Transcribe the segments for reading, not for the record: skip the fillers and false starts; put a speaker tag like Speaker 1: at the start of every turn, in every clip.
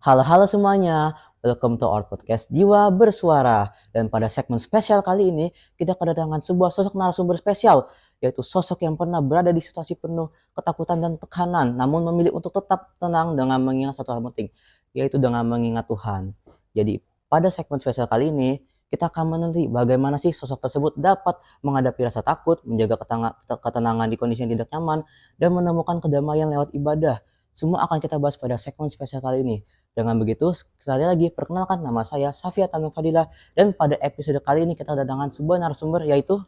Speaker 1: Halo-halo semuanya, welcome to our podcast Jiwa Bersuara. Dan pada segmen spesial kali ini, kita kedatangan sebuah sosok narasumber spesial, yaitu sosok yang pernah berada di situasi penuh ketakutan dan tekanan, namun memilih untuk tetap tenang dengan mengingat satu hal penting, yaitu dengan mengingat Tuhan. Jadi, pada segmen spesial kali ini, kita akan meneliti bagaimana sih sosok tersebut dapat menghadapi rasa takut, menjaga ketenangan di kondisi yang tidak nyaman, dan menemukan kedamaian lewat ibadah. Semua akan kita bahas pada segmen spesial kali ini. Dengan begitu, sekali lagi perkenalkan nama saya Safia Tamim Fadila, dan pada episode kali ini kita kedatangan sebuah narasumber yaitu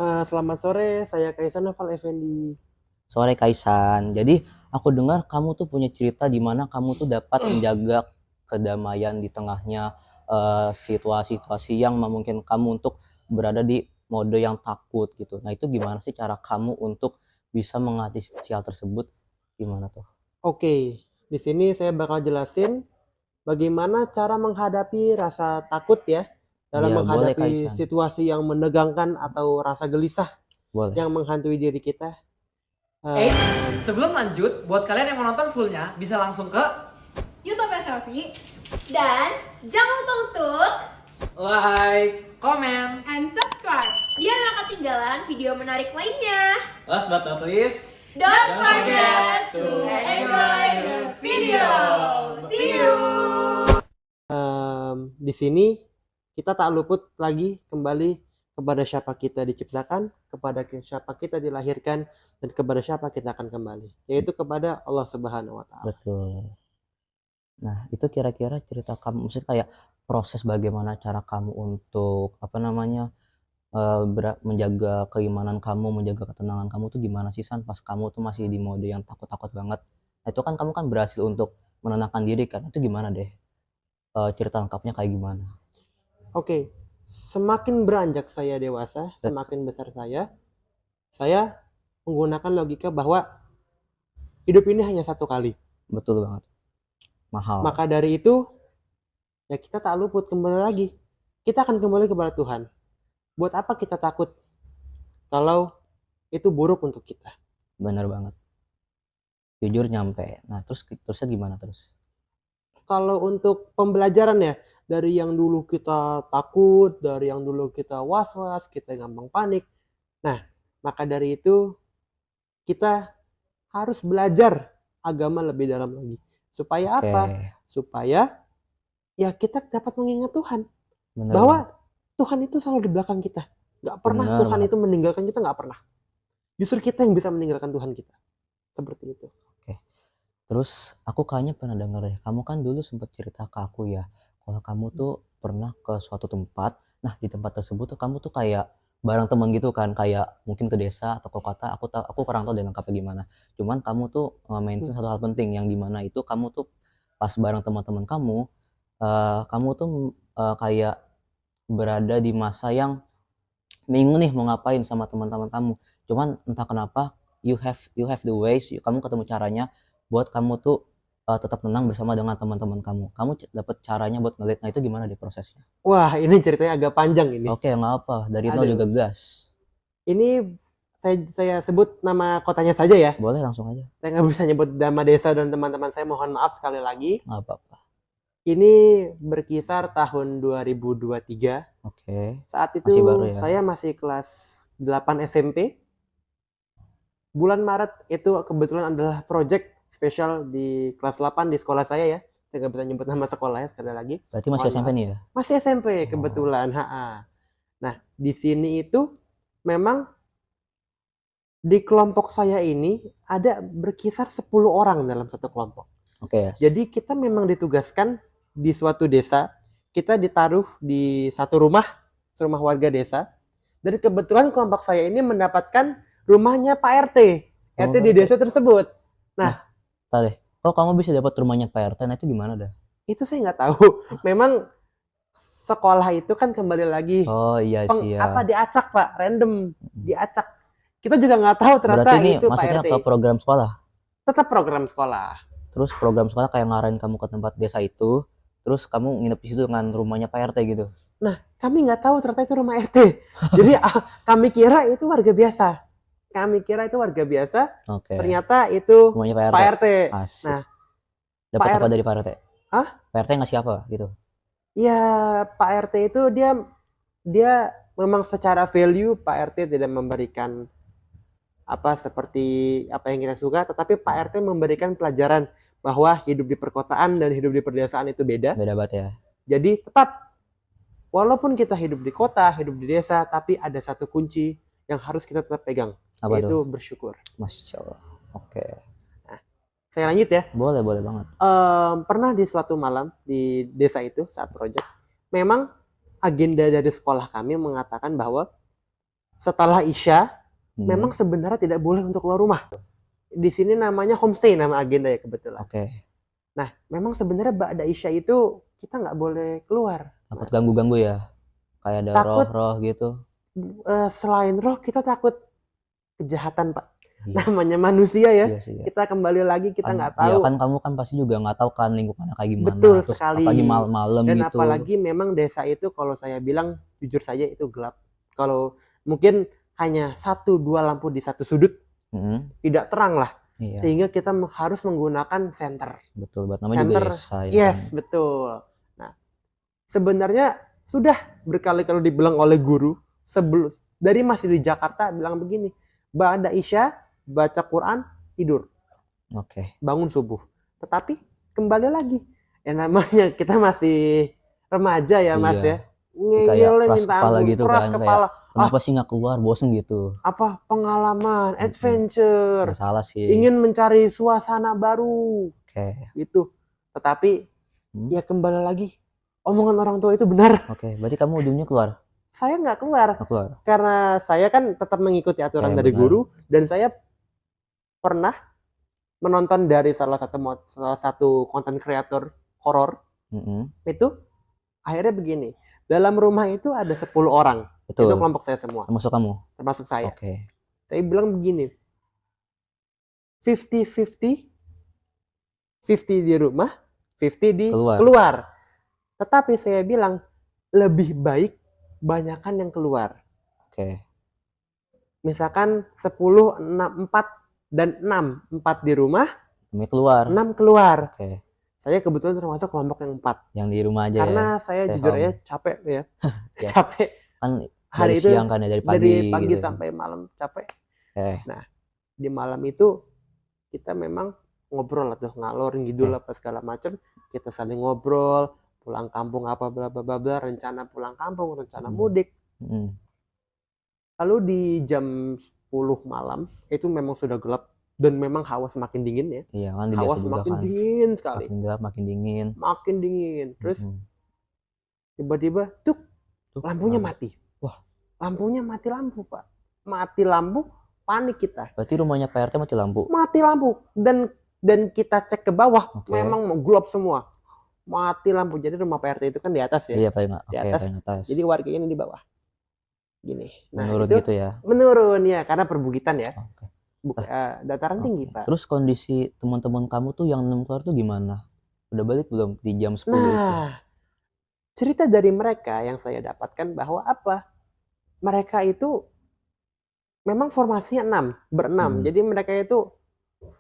Speaker 2: Selamat sore, saya Kaisan Noval Effendi.
Speaker 1: Sore Kaisan. Jadi aku dengar kamu tuh punya cerita di mana kamu tuh dapat menjaga kedamaian di tengahnya situasi-situasi yang memungkinkan kamu untuk berada di mode yang takut gitu. Nah itu gimana sih cara kamu untuk bisa mengantisipasi hal tersebut? Gimana tuh?
Speaker 2: Oke, di sini saya bakal jelasin bagaimana cara menghadapi rasa takut ya, dalam
Speaker 1: Iya boleh
Speaker 2: menghadapi
Speaker 1: Kaisan.
Speaker 2: situasi yang menegangkan atau rasa gelisah
Speaker 1: Boleh.
Speaker 2: yang menghantui diri kita.
Speaker 3: Eits, sebelum lanjut, buat kalian yang mau nonton fullnya, bisa langsung ke
Speaker 4: YouTube SLC. Dan jangan lupa untuk
Speaker 3: like, comment,
Speaker 4: and subscribe biar gak ketinggalan video menarik lainnya.
Speaker 3: last but not least,
Speaker 4: Don't forget to enjoy the video. See you.
Speaker 2: Di sini kita tak luput lagi kembali kepada siapa kita diciptakan, kepada siapa kita dilahirkan, dan kepada siapa kita akan kembali, yaitu kepada Allah Subhanahu wa Ta'ala.
Speaker 1: Betul. Nah, itu kira-kira cerita kamu, maksudnya kayak proses bagaimana cara kamu untuk menjaga keimanan kamu, menjaga ketenangan kamu tuh gimana sih San pas kamu tuh masih di mode yang takut-takut banget. Nah, itu kan kamu kan berhasil untuk menenangkan diri kan. Itu gimana deh? Cerita lengkapnya kayak gimana?
Speaker 2: Oke, semakin beranjak saya dewasa, semakin besar saya menggunakan logika bahwa hidup ini hanya satu kali.
Speaker 1: Betul banget. Mahal.
Speaker 2: Maka dari itu, ya kita tak luput kembali lagi. Kita akan kembali kepada Tuhan. Buat apa kita takut kalau itu buruk untuk kita?
Speaker 1: Bener banget. Jujur nyampe. Nah, terusnya gimana terus?
Speaker 2: Kalau untuk pembelajaran ya, dari yang dulu kita takut, dari yang dulu kita was-was, kita gampang panik. Nah, maka dari itu kita harus belajar agama lebih dalam lagi. Supaya apa? Supaya ya kita dapat mengingat Tuhan.
Speaker 1: Bener
Speaker 2: bahwa
Speaker 1: banget.
Speaker 2: Tuhan itu selalu di belakang kita. Gak pernah
Speaker 1: Bener
Speaker 2: Tuhan
Speaker 1: banget.
Speaker 2: itu meninggalkan kita, gak pernah. Justru kita yang bisa meninggalkan Tuhan kita. Seperti itu.
Speaker 1: Terus aku kayaknya pernah denger ya, kamu kan dulu sempat cerita ke aku ya, kalau kamu tuh pernah ke suatu tempat, nah di tempat tersebut tuh kamu tuh kayak bareng temen gitu kan, kayak mungkin ke desa atau ke kota, aku kurang tahu deh lengkapnya gimana. Cuman kamu tuh mention satu hal penting yang dimana itu kamu tuh pas bareng teman-teman kamu tuh kayak berada di masa yang bingung nih mau ngapain sama teman-teman kamu. Cuman entah kenapa you have the ways, kamu ketemu caranya buat kamu tuh tetap tenang bersama dengan teman-teman kamu. Kamu dapat caranya buat ngeliat. Nah itu gimana deh prosesnya?
Speaker 2: Wah, ini ceritanya agak panjang ini.
Speaker 1: Oke, nggak apa. Dari nol juga gas.
Speaker 2: Ini saya sebut nama kotanya saja ya.
Speaker 1: Boleh langsung aja.
Speaker 2: Saya nggak bisa nyebut nama desa dan teman-teman saya, mohon maaf sekali lagi.
Speaker 1: Nggak apa-apa.
Speaker 2: Ini berkisar tahun 2023.
Speaker 1: Oke.
Speaker 2: Saat itu
Speaker 1: Masih baru ya?
Speaker 2: Saya masih kelas 8 SMP. Bulan Maret itu kebetulan adalah project spesial di kelas 8 di sekolah saya ya. Saya nggak bisa nyebut nama sekolahnya sekali lagi.
Speaker 1: Berarti masih SMP nih ya?
Speaker 2: Masih SMP kebetulan. Nah, di sini itu memang di kelompok saya ini ada berkisar 10 orang dalam satu kelompok.
Speaker 1: Oke.
Speaker 2: Jadi kita memang ditugaskan di suatu desa, kita ditaruh di satu rumah warga desa. Dan kebetulan kelompok saya ini mendapatkan rumahnya Pak RT di desa tersebut. Nah,
Speaker 1: deh, kok kamu bisa dapat rumahnya Pak RT? Nah itu gimana dah?
Speaker 2: Itu saya nggak tahu. Memang sekolah itu kan kembali lagi.
Speaker 1: Oh iya sih ya.
Speaker 2: Apa diacak Pak, random diacak. Kita juga nggak tahu ternyata.
Speaker 1: Berarti ini
Speaker 2: itu
Speaker 1: maksudnya
Speaker 2: Pak RT.
Speaker 1: ke program sekolah?
Speaker 2: Tetap program sekolah.
Speaker 1: Terus program sekolah kayak ngarahin kamu ke tempat desa itu, terus kamu nginep di situ dengan rumahnya Pak RT gitu?
Speaker 2: Nah, kami nggak tahu ternyata itu rumah RT. Jadi kami kira itu warga biasa.
Speaker 1: Oke.
Speaker 2: Ternyata itu rumahnya Pak RT.
Speaker 1: Asik.
Speaker 2: Nah,
Speaker 1: Dapat
Speaker 2: Pak
Speaker 1: apa
Speaker 2: R-
Speaker 1: dari Pak RT?
Speaker 2: Hah?
Speaker 1: Pak RT ngasih apa gitu?
Speaker 2: Ya, Pak RT itu dia memang secara value Pak RT tidak memberikan apa seperti apa yang kita suka, tetapi Pak RT memberikan pelajaran bahwa hidup di perkotaan dan hidup di pedesaan itu beda.
Speaker 1: Beda banget ya.
Speaker 2: Jadi tetap walaupun kita hidup di kota, hidup di desa, tapi ada satu kunci yang harus kita tetap pegang,
Speaker 1: Apa
Speaker 2: yaitu
Speaker 1: tuh?
Speaker 2: bersyukur.
Speaker 1: Masya Allah. Oke.
Speaker 2: Saya lanjut ya.
Speaker 1: Boleh banget.
Speaker 2: Pernah di suatu malam di desa itu saat proyek, memang agenda dari sekolah kami mengatakan bahwa setelah Isya memang sebenarnya tidak boleh untuk keluar rumah. Di sini namanya homestay nama agenda ya kebetulan.
Speaker 1: Oke.
Speaker 2: Nah, memang sebenarnya ba'da Isya itu kita nggak boleh keluar.
Speaker 1: Takut
Speaker 2: Mas.
Speaker 1: ganggu-ganggu ya. Kayak ada
Speaker 2: Takut.
Speaker 1: roh-roh gitu.
Speaker 2: Selain roh kita takut kejahatan, Pak.
Speaker 1: Iya.
Speaker 2: Namanya manusia ya.
Speaker 1: Iya sih. Ya.
Speaker 2: Kita kembali lagi kita nggak
Speaker 1: Iya
Speaker 2: tahu.
Speaker 1: kan kamu kan pasti juga nggak tahu kan lingkungannya kayak gimana.
Speaker 2: Betul
Speaker 1: Terus
Speaker 2: sekali.
Speaker 1: apalagi malam-malam
Speaker 2: Dan
Speaker 1: gitu.
Speaker 2: apalagi memang desa itu kalau saya bilang jujur saja itu gelap. Kalau mungkin hanya 1-2 lampu di satu sudut tidak terang lah.
Speaker 1: Iya.
Speaker 2: Sehingga kita harus menggunakan senter.
Speaker 1: Betul, buat namanya juga desa ya.
Speaker 2: Yes, betul. Nah, sebenarnya sudah berkali-kali dibilang oleh guru sebelum dari masih di Jakarta bilang begini, ba'da Isya baca Quran, tidur,
Speaker 1: Oke.
Speaker 2: bangun subuh. Tetapi kembali lagi, namanya kita masih remaja ya Mas
Speaker 1: Iya.
Speaker 2: ya, ngeyelnya
Speaker 1: keras
Speaker 2: minta
Speaker 1: kepala
Speaker 2: ampun,
Speaker 1: gitu
Speaker 2: keras
Speaker 1: kan,
Speaker 2: kepala.
Speaker 1: Kenapa sih nggak keluar, bosen gitu.
Speaker 2: Apa pengalaman, adventure,
Speaker 1: Nggak salah sih.
Speaker 2: ingin mencari suasana baru,
Speaker 1: Oke.
Speaker 2: gitu. Tetapi ya kembali lagi, omongan orang tua itu benar.
Speaker 1: Oke, berarti kamu ujungnya keluar?
Speaker 2: Saya nggak keluar.
Speaker 1: Nggak keluar.
Speaker 2: Karena saya kan tetap mengikuti aturan dari
Speaker 1: benar.
Speaker 2: guru, dan saya pernah menonton dari salah satu konten kreator horor. Itu akhirnya begini, dalam rumah itu ada 10 orang.
Speaker 1: Betul.
Speaker 2: Itu kelompok saya semua,
Speaker 1: Termasuk kamu?
Speaker 2: termasuk saya.
Speaker 1: Oke.
Speaker 2: Saya bilang begini, 50-50, 50 di rumah, 50 di keluar. Tetapi saya bilang lebih baik banyakan yang keluar.
Speaker 1: Oke.
Speaker 2: Misalkan 10, 6, 4 dan 6. 4 di rumah,
Speaker 1: Kami keluar.
Speaker 2: 6 keluar.
Speaker 1: Oke.
Speaker 2: Saya kebetulan termasuk kelompok yang 4.
Speaker 1: Yang di rumah aja
Speaker 2: Karena
Speaker 1: ya.
Speaker 2: saya
Speaker 1: Stay
Speaker 2: jujur
Speaker 1: home.
Speaker 2: ya capek ya.
Speaker 1: Ya.
Speaker 2: Capek.
Speaker 1: Kan
Speaker 2: Hari
Speaker 1: dari
Speaker 2: itu
Speaker 1: siang kan ya, dari pagi gitu.
Speaker 2: sampai malam capek.
Speaker 1: Oke.
Speaker 2: Nah, di malam itu kita memang ngobrol atau ngalor ngidul apa segala macam. Kita saling ngobrol, pulang kampung apa bla bla bla bla, rencana pulang kampung, rencana mudik. Lalu di jam 10 malam itu memang sudah gelap dan memang hawa semakin dingin ya.
Speaker 1: Iya kan di
Speaker 2: Hawa
Speaker 1: desa juga
Speaker 2: semakin
Speaker 1: kan.
Speaker 2: dingin sekali.
Speaker 1: Makin gelap, makin dingin.
Speaker 2: Makin dingin. Terus tiba-tiba tuh lampunya mati.
Speaker 1: Wah.
Speaker 2: Lampunya mati lampu, Pak. Mati lampu, panik kita.
Speaker 1: Berarti rumahnya Pak RT mati lampu?
Speaker 2: Mati lampu. Dan kita cek ke bawah,
Speaker 1: Oke.
Speaker 2: memang gelap semua. Mati lampu. Jadi rumah Pak RT itu kan di atas ya.
Speaker 1: Iya paling
Speaker 2: Di atas.
Speaker 1: paling atas.
Speaker 2: Jadi warganya di bawah. Gini. Nah,
Speaker 1: Menurut
Speaker 2: itu
Speaker 1: gitu ya.
Speaker 2: menurun ya karena perbukitan ya.
Speaker 1: Oke.
Speaker 2: Dataran tinggi, Pak.
Speaker 1: Terus kondisi teman-teman kamu tuh yang 6 keluar tuh gimana? Udah balik belum di jam 10 itu?
Speaker 2: Nah, cerita dari mereka yang saya dapatkan bahwa apa? Mereka itu memang formasinya 6, berenam. Jadi mereka itu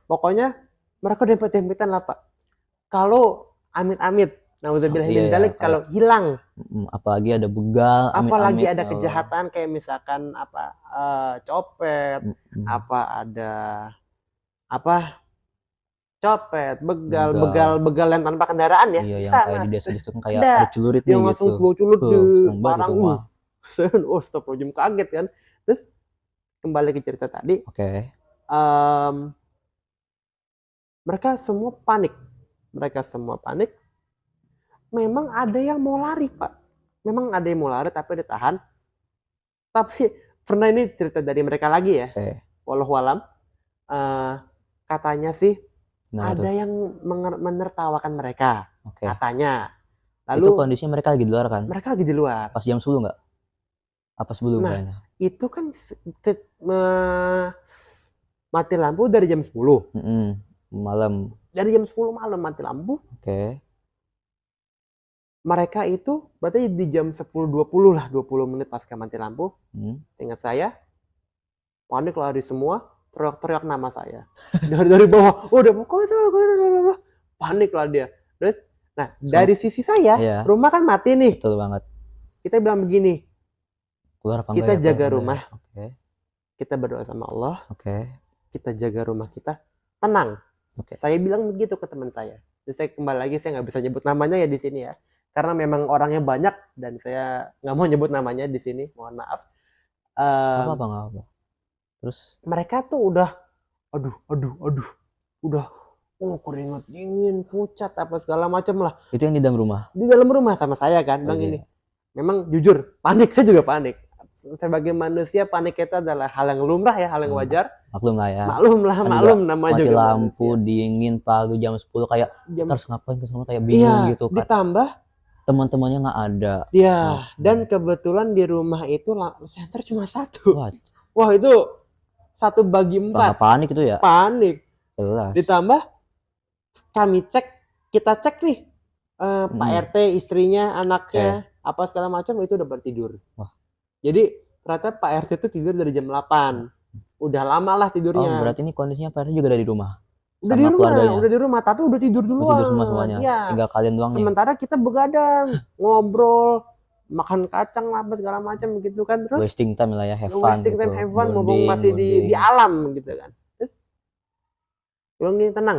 Speaker 2: pokoknya mereka dempet-dempetan lah, Pak. Kalau amit-amit, nauzubillah min dzalik, kalau hilang,
Speaker 1: apalagi ada begal,
Speaker 2: apalagi
Speaker 1: amit-amit,
Speaker 2: ada kejahatan kayak misalkan apa copet, apa ada apa copet, begal yang tanpa kendaraan ya,
Speaker 1: iya,
Speaker 2: bisa
Speaker 1: yang kayak
Speaker 2: Mas.
Speaker 1: di desa-desa kan kayak
Speaker 2: Ada.
Speaker 1: ada celurit nih
Speaker 2: Yang
Speaker 1: gitu.
Speaker 2: langsung bawa celurit di
Speaker 1: serem banget
Speaker 2: barang
Speaker 1: itu mah.
Speaker 2: oh stop kaget kan. Terus kembali ke cerita tadi,
Speaker 1: Oke.
Speaker 2: mereka semua panik. Memang ada yang mau lari, Pak. Memang ada yang mau lari tapi ditahan. Tapi pernah ini cerita dari mereka lagi ya. Wallahualam. Katanya sih ada yang menertawakan mereka. Katanya. Lalu
Speaker 1: itu kondisinya mereka lagi di luar kan?
Speaker 2: Mereka lagi di luar.
Speaker 1: Pas jam 10 nggak? Apa sebelum kayaknya?
Speaker 2: Itu kan mati lampu dari jam 10.
Speaker 1: Malam.
Speaker 2: Dari jam 10 malam mati lampu.
Speaker 1: Oke.
Speaker 2: Mereka itu berarti di jam 10.20 lah, 20 menit pasca mati lampu. Ingat saya, panik lari semua, teriak-teriak nama saya. Dari bawah, udah kok itu, panik lah dia. Terus, nah dari sisi saya,
Speaker 1: Iya.
Speaker 2: rumah kan mati nih.
Speaker 1: Betul banget.
Speaker 2: Kita bilang begini,
Speaker 1: Keluar apa
Speaker 2: kita
Speaker 1: enggak ya,
Speaker 2: jaga
Speaker 1: keluar apa enggak
Speaker 2: rumah.
Speaker 1: ya? Oke.
Speaker 2: Kita berdoa sama Allah,
Speaker 1: Oke.
Speaker 2: kita jaga rumah kita, tenang.
Speaker 1: Oke.
Speaker 2: Saya bilang begitu ke teman saya. Jadi saya kembali lagi, saya nggak bisa nyebut namanya ya di sini ya, karena memang orangnya banyak dan saya nggak mau nyebut namanya di sini, mohon maaf.
Speaker 1: Nggak apa-apa. Terus
Speaker 2: Mereka tuh udah, udah, keringat dingin, pucat apa segala macam lah
Speaker 1: itu yang di dalam rumah.
Speaker 2: di dalam rumah sama saya kan, bilang
Speaker 1: Oke.
Speaker 2: ini. Memang jujur, panik, saya juga panik. Sebagai manusia panik itu adalah hal yang lumrah ya, hal yang wajar.
Speaker 1: Maklum lah ya.
Speaker 2: Maklum lah,
Speaker 1: Kan
Speaker 2: maklum namanya
Speaker 1: Mati
Speaker 2: juga
Speaker 1: lampu,
Speaker 2: manusia.
Speaker 1: dingin pagi jam 10 kayak
Speaker 2: Jam-
Speaker 1: terus ngapain ke sana kayak bingung
Speaker 2: Iya,
Speaker 1: gitu kan.
Speaker 2: ditambah
Speaker 1: Teman-temannya nggak ada.
Speaker 2: ya,
Speaker 1: Oh.
Speaker 2: dan kebetulan di rumah itu center cuma satu.
Speaker 1: Wah,
Speaker 2: Wah, itu 1 bagi 4.
Speaker 1: panik itu ya.
Speaker 2: Panik.
Speaker 1: Jelas.
Speaker 2: Ditambah kita cek nih, Pak RT, istrinya, anaknya, apa segala macam itu udah bertidur.
Speaker 1: Wah.
Speaker 2: Jadi ternyata Pak RT itu tidur dari jam 8. Udah lama lah
Speaker 1: Oh,
Speaker 2: tidurnya.
Speaker 1: berarti ini kondisinya Pak RT juga dari rumah.
Speaker 2: Udah
Speaker 1: sama
Speaker 2: di rumah,
Speaker 1: keluarganya.
Speaker 2: udah di rumah, tapi udah tidur
Speaker 1: Oh,
Speaker 2: duluan.
Speaker 1: tidur semua semuanya.
Speaker 2: Iya.
Speaker 1: Tinggal kalian doang nih.
Speaker 2: Sementara kita begadang, ngobrol, makan kacang lah apa segala macam gitu kan. Terus
Speaker 1: Wasting time lah ya, have fun
Speaker 2: wasting
Speaker 1: gitu.
Speaker 2: time, have fun, mumpung
Speaker 1: Bonding,
Speaker 2: masih di
Speaker 1: bonding.
Speaker 2: alam gitu kan. Terus bilang gini, tenang,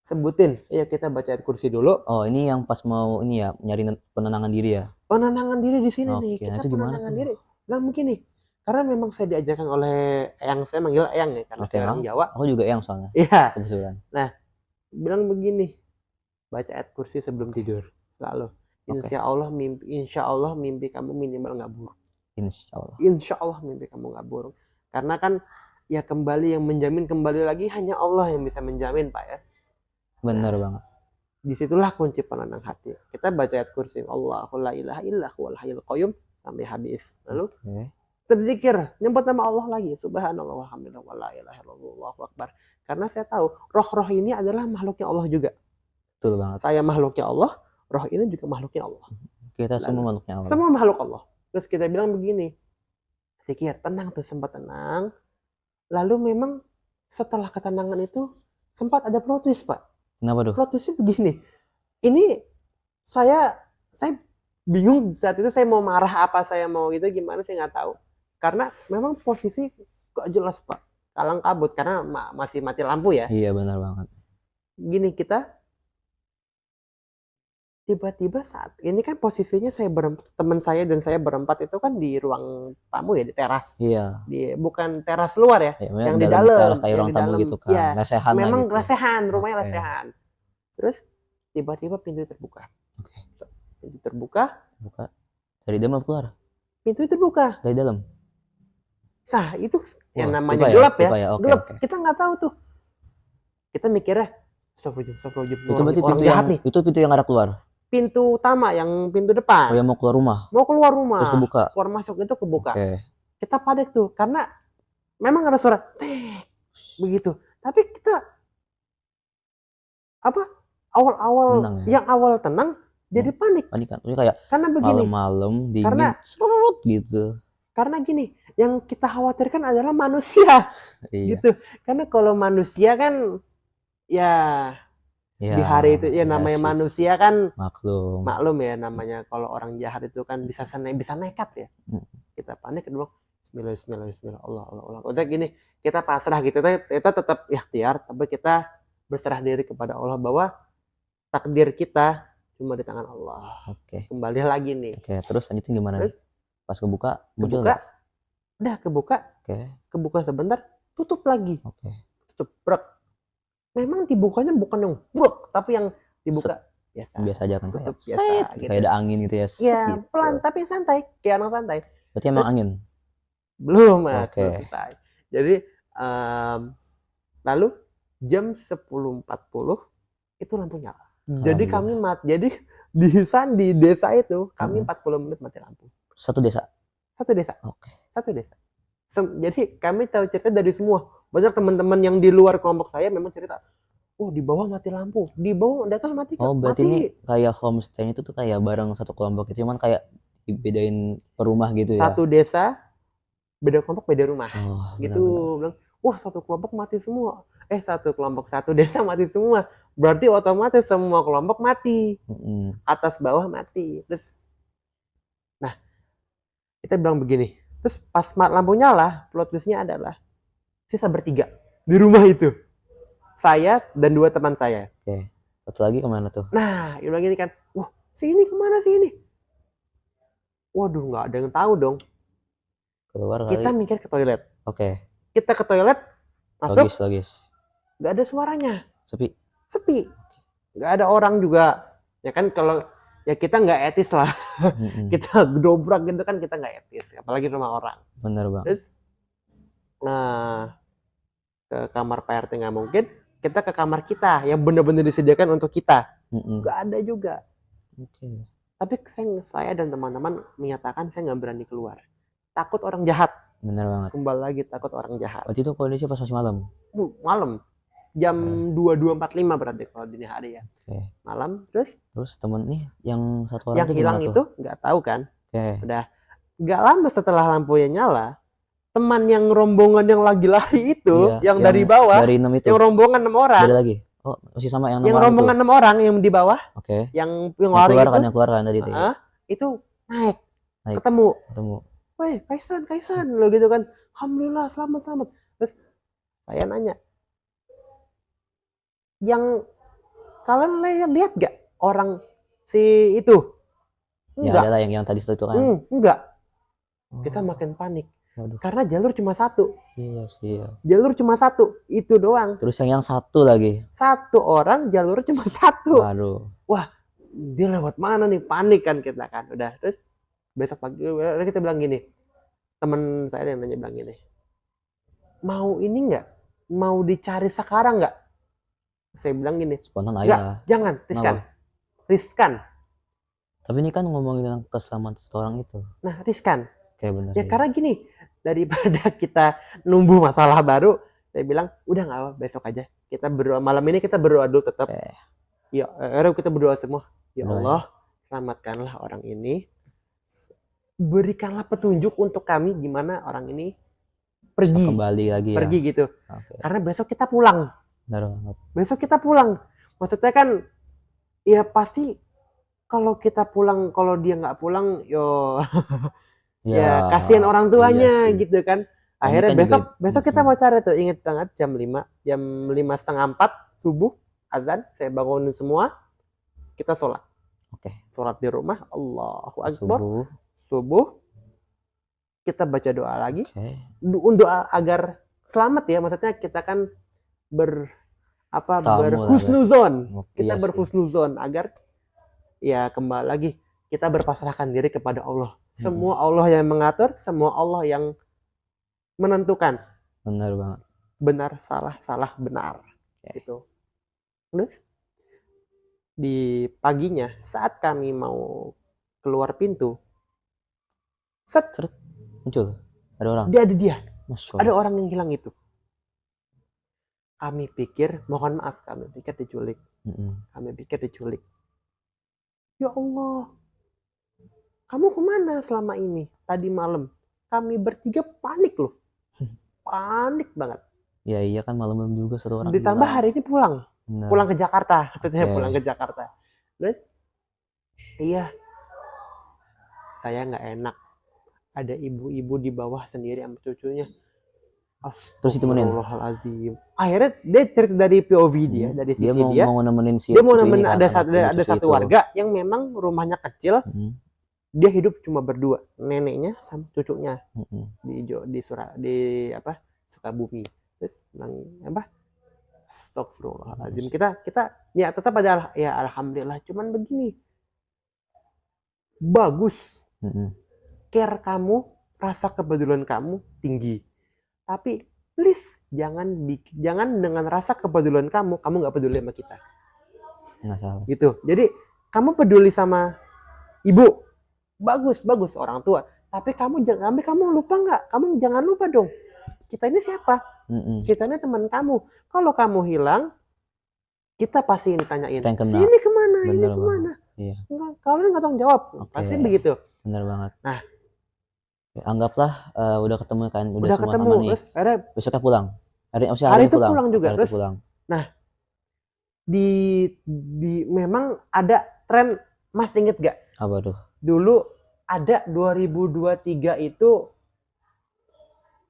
Speaker 2: sebutin, ya kita baca ayat kursi dulu.
Speaker 1: Oh, ini yang pas mau ini ya, nyari penenangan diri ya.
Speaker 2: Penenangan diri di sini nih,
Speaker 1: Oke,
Speaker 2: kita
Speaker 1: nah itu gimana
Speaker 2: penenangan
Speaker 1: tuh?
Speaker 2: diri. Bilang begini, karena memang saya diajarkan oleh Eyang, saya manggil Eyang ya, karena
Speaker 1: Oke,
Speaker 2: saya orang Jawa.
Speaker 1: Aku juga yang soalnya
Speaker 2: Iya,
Speaker 1: kebetulan.
Speaker 2: bilang begini, baca ayat kursi sebelum tidur selalu.
Speaker 1: Oke.
Speaker 2: Insya Allah mimpi kamu minimal nggak buruk.
Speaker 1: Insya Allah.
Speaker 2: Insya Allah mimpi kamu nggak buruk. Karena kan ya kembali yang menjamin kembali lagi hanya Allah yang bisa menjamin, Pak ya.
Speaker 1: Bener banget.
Speaker 2: Disitulah kunci penenang hati. Kita baca ayat kursi, Allahu la ilaha illa huwal hayyul qayyum sampai habis. Lalu
Speaker 1: Oke.
Speaker 2: berzikir, nyebut nama Allah lagi, subhanallah walhamdulillah wala ilaha illallah wallahu akbar. Karena saya tahu roh-roh ini adalah makhluknya Allah juga.
Speaker 1: Betul banget.
Speaker 2: Saya makhluknya Allah, roh ini juga makhluknya Allah.
Speaker 1: Kita
Speaker 2: Lalu,
Speaker 1: semua makhluknya Allah.
Speaker 2: Semua makhluk Allah. Terus kita bilang begini, zikir, tenang tuh, sempat tenang. Lalu memang setelah ketenangan itu sempat ada plot twist, Pak.
Speaker 1: Kenapa tuh?
Speaker 2: Plot twistnya begini, ini saya bingung saat itu, saya mau marah apa saya mau gitu gimana saya nggak tahu. Karena memang posisi gak jelas, Pak. Kalang kabut karena masih mati lampu ya.
Speaker 1: Iya, benar banget.
Speaker 2: Gini, kita tiba-tiba saat ini kan posisinya teman saya dan saya berempat itu kan di ruang tamu ya, di teras.
Speaker 1: Iya.
Speaker 2: Bukan teras luar ya,
Speaker 1: Ya,
Speaker 2: yang di dalam,
Speaker 1: kayak
Speaker 2: yang
Speaker 1: ruang
Speaker 2: di
Speaker 1: tamu
Speaker 2: dalam.
Speaker 1: gitu kan.
Speaker 2: Iya,
Speaker 1: Lesehan lah
Speaker 2: memang
Speaker 1: gitu.
Speaker 2: lesehan, rumahnya
Speaker 1: Oke.
Speaker 2: lesehan. Terus tiba-tiba pintu terbuka.
Speaker 1: Oke.
Speaker 2: Pintu terbuka,
Speaker 1: Buka. Dari dalam apa keluar?
Speaker 2: pintu terbuka.
Speaker 1: Dari dalam.
Speaker 2: Sah, itu yang
Speaker 1: Wah,
Speaker 2: namanya
Speaker 1: lupa
Speaker 2: gelap ya.
Speaker 1: lupa ya. Oke,
Speaker 2: Gelap.
Speaker 1: oke.
Speaker 2: Kita nggak tahu tuh. Kita mikirnya, astagfirullahaladzim,
Speaker 1: Itu berarti
Speaker 2: orang
Speaker 1: pintu
Speaker 2: jahat
Speaker 1: yang
Speaker 2: nih.
Speaker 1: itu pintu yang ada keluar.
Speaker 2: Pintu utama, yang pintu
Speaker 1: Oh,
Speaker 2: depan.
Speaker 1: yang mau keluar rumah.
Speaker 2: Mau keluar rumah.
Speaker 1: Terus kebuka.
Speaker 2: Keluar masuk itu kebuka.
Speaker 1: Oke.
Speaker 2: Kita panik tuh, karena memang ada suara tek begitu. Tapi kita awal-awal
Speaker 1: Tenang ya.
Speaker 2: yang awal tenang jadi panik.
Speaker 1: Panik kan. Ini kayak
Speaker 2: Karena begini,
Speaker 1: malam-malam dingin
Speaker 2: Karena-
Speaker 1: serut gitu.
Speaker 2: karena gini, yang kita khawatirkan adalah manusia
Speaker 1: Iya.
Speaker 2: gitu. Karena kalau manusia kan ya
Speaker 1: Ya,
Speaker 2: di hari itu ya
Speaker 1: iya
Speaker 2: namanya
Speaker 1: sih.
Speaker 2: manusia kan
Speaker 1: Maklum.
Speaker 2: maklum ya, namanya kalau orang jahat itu kan bisa nekat ya.
Speaker 1: Hmm.
Speaker 2: Kita panik kedua, Bismillah, Allah. Udah gini, kita pasrah gitu, kita tetap ikhtiar, tapi kita berserah diri kepada Allah bahwa takdir kita cuma di tangan Allah.
Speaker 1: Oke.
Speaker 2: Kembali lagi nih,
Speaker 1: Oke, terus lanjutin gimana?
Speaker 2: Terus
Speaker 1: Pas kebuka muncul
Speaker 2: kebuka,
Speaker 1: nggak?
Speaker 2: udah kebuka sebentar, tutup lagi,
Speaker 1: Oke.
Speaker 2: tutup brek. Memang dibukanya bukan yang brek, tapi yang dibuka biasa.
Speaker 1: Biasa aja kan
Speaker 2: Tutup
Speaker 1: kayak
Speaker 2: biasa,
Speaker 1: set,
Speaker 2: gitu.
Speaker 1: kayak ada angin gitu ya. set
Speaker 2: Iya,
Speaker 1: gitu.
Speaker 2: pelan tapi santai, kayak orang santai.
Speaker 1: Berarti emang
Speaker 2: Terus-
Speaker 1: angin.
Speaker 2: Belum, Mas,
Speaker 1: Oke.
Speaker 2: belum selesai. Jadi lalu jam 10.40 itu lampu nyala. Jadi kami jadi di desa itu kami 40 menit mati lampu.
Speaker 1: Satu desa.
Speaker 2: Satu desa.
Speaker 1: Oke.
Speaker 2: Satu desa. Jadi kami tahu cerita dari semua. Banyak teman-teman yang di luar kelompok saya memang cerita, oh di bawah mati lampu, di bawah di atas mati.
Speaker 1: Oh, berarti
Speaker 2: mati.
Speaker 1: ini kayak homestay itu tuh kayak bareng satu kelompok itu, cuman kayak dibedain per rumah gitu ya.
Speaker 2: Satu desa, beda kelompok beda rumah.
Speaker 1: Oh,
Speaker 2: Gitu
Speaker 1: benar-benar.
Speaker 2: bilang, wah satu kelompok mati semua. Satu kelompok, satu desa mati semua. Berarti otomatis semua kelompok mati. Atas bawah mati. Terus, nah kita bilang begini. Terus pas lampu nyala, plot twistnya adalah sisa bertiga di rumah itu. Saya dan 2 teman saya.
Speaker 1: Oke. Satu lagi kemana tuh?
Speaker 2: Nah, dia bilang gini kan, wah si ini kemana sih ini? Waduh, nggak ada yang tahu dong.
Speaker 1: Keluar kali.
Speaker 2: Kita mikir ke toilet.
Speaker 1: Oke.
Speaker 2: Kita ke toilet, masuk,
Speaker 1: Logis.
Speaker 2: nggak ada suaranya,
Speaker 1: Sepi.
Speaker 2: nggak ada orang juga. Ya kan kalau ya kita nggak etis lah, kita dobrak gitu kan kita nggak etis, apalagi rumah orang.
Speaker 1: Bener Bang.
Speaker 2: Terus, nah ke kamar Pak RT nggak mungkin, kita ke kamar kita yang benar-benar disediakan untuk kita, nggak ada juga.
Speaker 1: Oke.
Speaker 2: Tapi saya dan teman-teman menyatakan saya nggak berani keluar, takut orang jahat.
Speaker 1: Bener banget.
Speaker 2: Kembali lagi takut orang jahat.
Speaker 1: Waktu itu kondisi pas masih malam.
Speaker 2: Malam jam 22.45 berarti kalau dini hari ya.
Speaker 1: Oke.
Speaker 2: Malam. Terus
Speaker 1: Temen nih yang satu orang
Speaker 2: yang
Speaker 1: tuh
Speaker 2: hilang
Speaker 1: gimana
Speaker 2: itu
Speaker 1: tuh?
Speaker 2: nggak tahu kan.
Speaker 1: Oke.
Speaker 2: Udah nggak lama setelah lampunya nyala, teman yang rombongan yang lagi lari itu,
Speaker 1: Iya,
Speaker 2: yang dari bawah,
Speaker 1: dari 6 itu.
Speaker 2: yang rombongan 6 orang,
Speaker 1: Ada lagi. Oh, masih sama yang 6
Speaker 2: yang
Speaker 1: orang
Speaker 2: rombongan
Speaker 1: itu.
Speaker 2: 6 orang yang di bawah,
Speaker 1: Oke.
Speaker 2: yang
Speaker 1: Yang
Speaker 2: lari
Speaker 1: keluar
Speaker 2: itu,
Speaker 1: kan, yang keluar kan tadi tuh.
Speaker 2: itu naik,
Speaker 1: Naik.
Speaker 2: ketemu,
Speaker 1: Ketemu.
Speaker 2: weh Kaisan lo gitu kan, alhamdulillah selamat. Terus saya nanya, yang kalian lihat gak orang si itu?
Speaker 1: Ya
Speaker 2: Enggak.
Speaker 1: adalah yang tadi itu kan.
Speaker 2: Enggak.
Speaker 1: Oh,
Speaker 2: Kita makin panik.
Speaker 1: waduh.
Speaker 2: Karena jalur cuma satu.
Speaker 1: Iya sih. Iya.
Speaker 2: Jalur cuma satu. Itu doang.
Speaker 1: Terus yang satu lagi.
Speaker 2: Satu orang jalur cuma satu.
Speaker 1: Waduh.
Speaker 2: Dia lewat mana nih? Panik kan kita kan. Udah. Terus besok pagi kita bilang gini. Teman saya yang nanya bilang gini. Mau ini enggak? Mau dicari sekarang enggak? Saya bilang gini.
Speaker 1: Spontan
Speaker 2: Enggak,
Speaker 1: aja.
Speaker 2: jangan. Riskan. Riskan.
Speaker 1: Tapi ini kan ngomongin tentang keselamatan satu orang itu.
Speaker 2: Nah, riskan.
Speaker 1: Kayak bener.
Speaker 2: Ya
Speaker 1: sih.
Speaker 2: karena gini, daripada kita numbuh masalah baru, saya bilang udah nggak apa, besok aja. Kita berdoa malam ini, kita berdoa dulu tetap.
Speaker 1: Oke.
Speaker 2: Ya, kita berdoa semua. Ya
Speaker 1: Berdoa.
Speaker 2: Allah, selamatkanlah orang ini. Berikanlah petunjuk untuk kami gimana orang ini
Speaker 1: Bisa
Speaker 2: pergi,
Speaker 1: kembali lagi ya.
Speaker 2: gitu.
Speaker 1: Oke.
Speaker 2: Karena besok kita pulang.
Speaker 1: Benar banget.
Speaker 2: Besok kita pulang. Maksudnya kan, ya pasti kalau kita pulang, kalau dia nggak pulang, ya kasihan orang tuanya
Speaker 1: iya sih.
Speaker 2: gitu kan. Akhirnya
Speaker 1: kan juga-
Speaker 2: besok kita mau cari tuh, inget banget jam 5:30 subuh azan, saya bangunin semua, kita sholat.
Speaker 1: Oke.
Speaker 2: Sholat di rumah, Allahu Akbar,
Speaker 1: Subuh.
Speaker 2: subuh, kita baca doa lagi,
Speaker 1: Oke.
Speaker 2: doa agar selamat ya, maksudnya kita kan
Speaker 1: Tamu lah,
Speaker 2: berhusnuzon,
Speaker 1: Oke,
Speaker 2: kita
Speaker 1: iya sih.
Speaker 2: berhusnuzon agar ya kembali lagi kita berpasrahkan diri kepada Allah. Semua Allah yang mengatur, semua Allah yang menentukan
Speaker 1: Benar banget.
Speaker 2: benar salah benar gitu. Terus di paginya saat kami mau keluar pintu, set,
Speaker 1: Muncul. Ada orang.
Speaker 2: dia ada dia,
Speaker 1: Masya
Speaker 2: ada
Speaker 1: Allah.
Speaker 2: orang yang hilang itu. Kami pikir, mohon maaf, kami pikir diculik. Kami pikir diculik. Ya Allah, kamu kemana selama ini? Tadi malam kami bertiga panik loh, panik banget.
Speaker 1: Ya iya kan malam juga satu orang.
Speaker 2: Ditambah
Speaker 1: hilang.
Speaker 2: hari ini pulang
Speaker 1: Benar.
Speaker 2: ke Jakarta, maksudnya
Speaker 1: Oke.
Speaker 2: pulang ke Jakarta. Terus, iya, saya nggak enak. Ada ibu-ibu di bawah sendiri sama cucunya.
Speaker 1: Terus ditemenin?
Speaker 2: Astagfirullahaladzim. Akhirnya dia cerita dari POV dia, dari sisi dia.
Speaker 1: mau nemenin si
Speaker 2: Dia mau
Speaker 1: cucu ini
Speaker 2: nemenin,
Speaker 1: kan,
Speaker 2: ada
Speaker 1: anak
Speaker 2: satu
Speaker 1: cucu itu.
Speaker 2: warga yang memang rumahnya kecil. Dia hidup cuma berdua, neneknya sama cucunya di Sukabumi. Terus Astagfirullahaladzim. Kita ya tetap ada ya alhamdulillah. Cuman begini, bagus, care kamu, rasa kepedulian kamu tinggi. Tapi please jangan dengan rasa kepedulian kamu nggak peduli sama kita.
Speaker 1: Nggak salah.
Speaker 2: Gitu. Jadi kamu peduli sama ibu, bagus orang tua. Tapi kamu lupa nggak? Kamu jangan lupa dong. Kita ini siapa? Kita ini teman kamu. Kalau kamu hilang, kita pasti ditanyain.
Speaker 1: Kita yang kena.
Speaker 2: Si ini kemana?
Speaker 1: Bener
Speaker 2: Ini
Speaker 1: banget.
Speaker 2: kemana?
Speaker 1: Iya.
Speaker 2: Enggak, kalian nggak tanggung jawab.
Speaker 1: Oke.
Speaker 2: Pasti begitu.
Speaker 1: Benar banget.
Speaker 2: Nah.
Speaker 1: Ya, anggaplah udah ketemu kan,
Speaker 2: Udah
Speaker 1: semua
Speaker 2: ketemu,
Speaker 1: sama nih.
Speaker 2: terus akhirnya
Speaker 1: Besoknya pulang.
Speaker 2: Hari itu pulang juga.
Speaker 1: Hari itu
Speaker 2: Terus
Speaker 1: pulang.
Speaker 2: di memang ada tren, Mas inget gak?
Speaker 1: Apa tuh?
Speaker 2: Dulu ada 2023 itu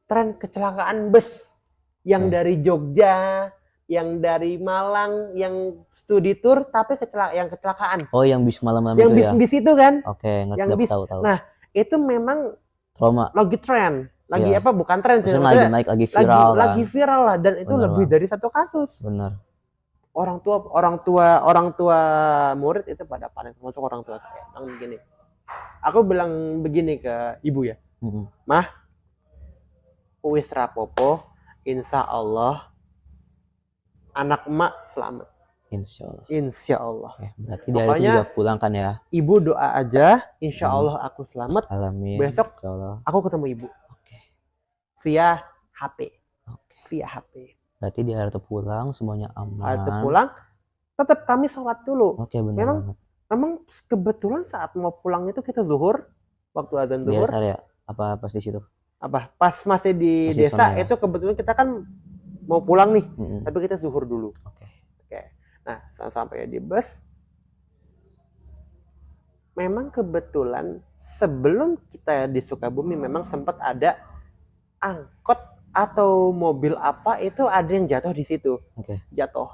Speaker 2: tren kecelakaan bus yang
Speaker 1: Oke.
Speaker 2: dari Jogja, yang dari Malang, yang studi tour tapi kecelakaan.
Speaker 1: Oh, yang bis malam-malam
Speaker 2: Yang
Speaker 1: itu ya?
Speaker 2: bis-bis itu kan?
Speaker 1: Oke, ngerti,
Speaker 2: Yang bis.
Speaker 1: tahu.
Speaker 2: Nah, itu memang
Speaker 1: Trauma.
Speaker 2: lagi tren. Lagi
Speaker 1: Iya.
Speaker 2: apa? Bukan tren sih.
Speaker 1: Maksudnya lagi
Speaker 2: maksudnya
Speaker 1: naik, lagi viral kan?
Speaker 2: lagi viral lah, dan itu
Speaker 1: Bener
Speaker 2: lebih
Speaker 1: banget.
Speaker 2: dari satu kasus.
Speaker 1: Bener.
Speaker 2: Orang tua murid itu pada panik, termasuk orang tua saya. Aku bilang begini ke ibu ya,
Speaker 1: Mm-mm.
Speaker 2: Mah, wis rapopo, insya Allah anak emak selamat,
Speaker 1: Insya Allah.
Speaker 2: insya Allah.
Speaker 1: Oke, berarti dari itu
Speaker 2: Pokoknya
Speaker 1: juga pulang kan ya?
Speaker 2: Ibu doa aja, insya Allah aku selamat.
Speaker 1: Alamin.
Speaker 2: Besok
Speaker 1: Insya Allah.
Speaker 2: aku ketemu ibu
Speaker 1: Oke.
Speaker 2: via HP,
Speaker 1: Oke.
Speaker 2: via HP.
Speaker 1: Berarti di hari itu pulang semuanya aman.
Speaker 2: Hari itu pulang, tetap kami sholat dulu.
Speaker 1: Oke, bener
Speaker 2: Memang
Speaker 1: banget.
Speaker 2: Memang kebetulan saat mau pulang itu kita zuhur, waktu azan
Speaker 1: Di
Speaker 2: zuhur.
Speaker 1: dasar ya? Apa pas di situ?
Speaker 2: Apa? Pas masih di
Speaker 1: Masih
Speaker 2: desa
Speaker 1: sana ya?
Speaker 2: itu kebetulan kita kan mau pulang nih,
Speaker 1: Mm-mm.
Speaker 2: tapi kita zuhur dulu.
Speaker 1: Oke.
Speaker 2: Oke. Nah, sampai di bus, memang kebetulan sebelum kita di Sukabumi memang sempat ada angkot atau mobil apa itu ada yang jatuh di situ.
Speaker 1: Oke.
Speaker 2: Jatuh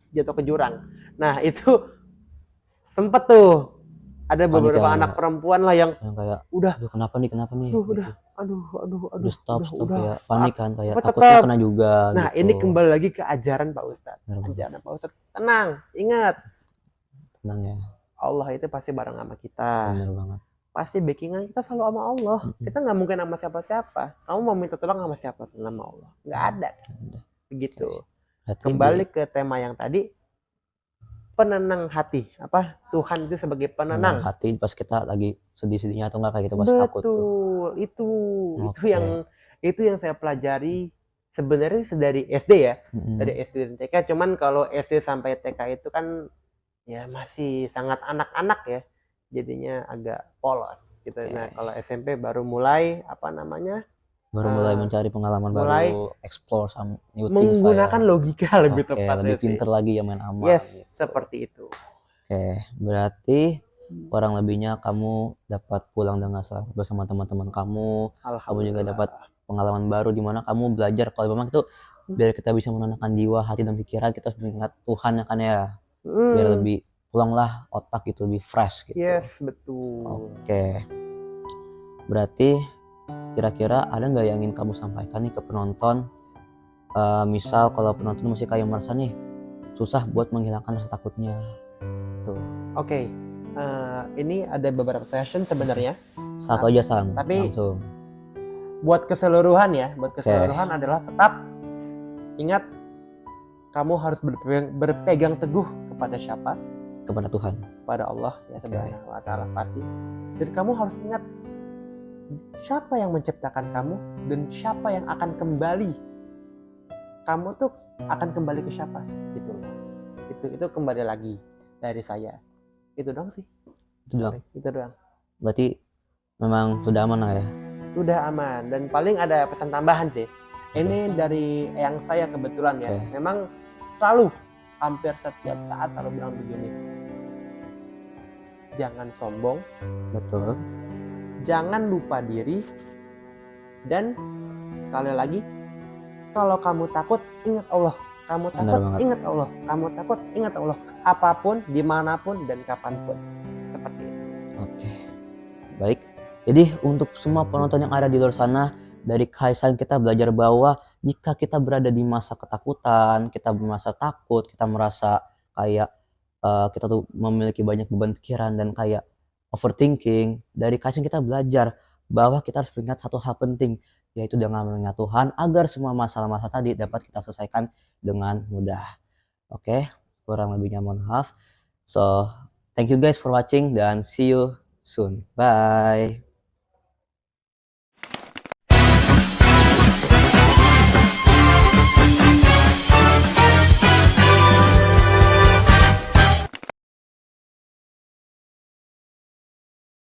Speaker 2: ke jurang. Nah, itu sempet tuh ada beberapa
Speaker 1: Panik ya,
Speaker 2: anak perempuan lah yang
Speaker 1: Yang kayak,
Speaker 2: udah,
Speaker 1: aduh kenapa nih?
Speaker 2: aduh,
Speaker 1: Gitu.
Speaker 2: udah,
Speaker 1: Stop
Speaker 2: udah,
Speaker 1: kayak panik kan, kayak
Speaker 2: Tapi
Speaker 1: takutnya
Speaker 2: tetap.
Speaker 1: kena juga.
Speaker 2: Nah,
Speaker 1: gitu.
Speaker 2: ini kembali lagi ke ajaran Pak Ustadz.
Speaker 1: Bener banget.
Speaker 2: Ajaran Pak Ustadz, tenang, ingat
Speaker 1: Tenang ya,
Speaker 2: Allah itu pasti bareng sama kita.
Speaker 1: bener banget.
Speaker 2: Pasti backingan kita selalu sama Allah.
Speaker 1: Mm-mm.
Speaker 2: Kita nggak mungkin sama siapa-siapa. Kamu mau minta tolong sama siapa? Sama Allah. Nggak ada.
Speaker 1: Udah.
Speaker 2: Begitu.
Speaker 1: Berarti
Speaker 2: Kembali ke tema yang tadi, penenang hati. Apa? Tuhan itu sebagai
Speaker 1: menenang
Speaker 2: penenang.
Speaker 1: hati pas kita lagi sedih-sedihnya atau enggak kayak gitu, pas takut tuh.
Speaker 2: Betul, itu
Speaker 1: Oke.
Speaker 2: itu yang saya pelajari sebenarnya dari SD ya,
Speaker 1: Mm-mm.
Speaker 2: dari SD dan TK. Cuman kalau SD sampai TK itu kan ya masih sangat anak-anak ya, jadinya agak polos gitu.
Speaker 1: Oke.
Speaker 2: Nah, kalau SMP baru mulai apa namanya,
Speaker 1: Baru mulai mencari pengalaman
Speaker 2: mulai
Speaker 1: baru, explore some new things lah ya.
Speaker 2: menggunakan logika lebih
Speaker 1: Oke,
Speaker 2: tepatnya
Speaker 1: lebih
Speaker 2: sih.
Speaker 1: pinter lagi ya main aman.
Speaker 2: Yes,
Speaker 1: gitu.
Speaker 2: seperti itu.
Speaker 1: Oke, berarti kurang lebihnya kamu dapat pulang dengan selamat bersama teman-teman kamu. Kamu juga dapat pengalaman baru di mana kamu belajar kalau memang itu biar kita bisa menenangkan jiwa, hati dan pikiran, kita harus mengingat Tuhan ya kan ya. Biar lebih pulanglah otak gitu, lebih fresh gitu.
Speaker 2: Yes, betul.
Speaker 1: Oke. Berarti kira-kira ada nggak yang ingin kamu sampaikan nih ke penonton? Misal kalau penonton masih kayak merasa nih susah buat menghilangkan rasa takutnya. Tuh.
Speaker 2: Oke. Ini ada beberapa question sebenarnya.
Speaker 1: Satu aja San,
Speaker 2: Tapi-
Speaker 1: langsung.
Speaker 2: Buat keseluruhan ya, adalah tetap ingat kamu harus berpegang teguh kepada siapa?
Speaker 1: Kepada Tuhan.
Speaker 2: Kepada Allah ya Subhanahu wa taala pasti. Dan kamu harus ingat siapa yang menciptakan kamu dan siapa yang akan kembali. Kamu tuh akan kembali ke siapa gitu loh. Itu kembali lagi dari saya. Itu doang sih.
Speaker 1: Itu doang.
Speaker 2: Itu doang.
Speaker 1: Berarti memang sudah aman lah ya.
Speaker 2: Sudah aman, dan paling ada pesan tambahan sih. Ini dari yang saya kebetulan ya.
Speaker 1: Oke.
Speaker 2: Memang selalu hampir setiap saat selalu bilang begini. Jangan sombong,
Speaker 1: Betul.
Speaker 2: jangan lupa diri, dan sekali lagi, kalau kamu takut ingat Allah. Kamu
Speaker 1: Benar
Speaker 2: takut
Speaker 1: banget.
Speaker 2: ingat Allah. Kamu takut ingat Allah. Apapun, dimanapun dan kapanpun. Seperti itu.
Speaker 1: Oke. Baik. Jadi untuk semua penonton yang ada di luar sana, dari Kaisan kita belajar bahwa jika kita berada di masa ketakutan, kita merasa takut, kita merasa kayak kita tuh memiliki banyak beban pikiran dan kayak overthinking, dari Kaisan kita belajar bahwa kita harus ingat satu hal penting, yaitu dengan mengingat Tuhan agar semua masalah-masalah tadi dapat kita selesaikan dengan mudah. Oke, kurang lebihnya mohon maaf. So, thank you guys for watching dan see you soon. Bye.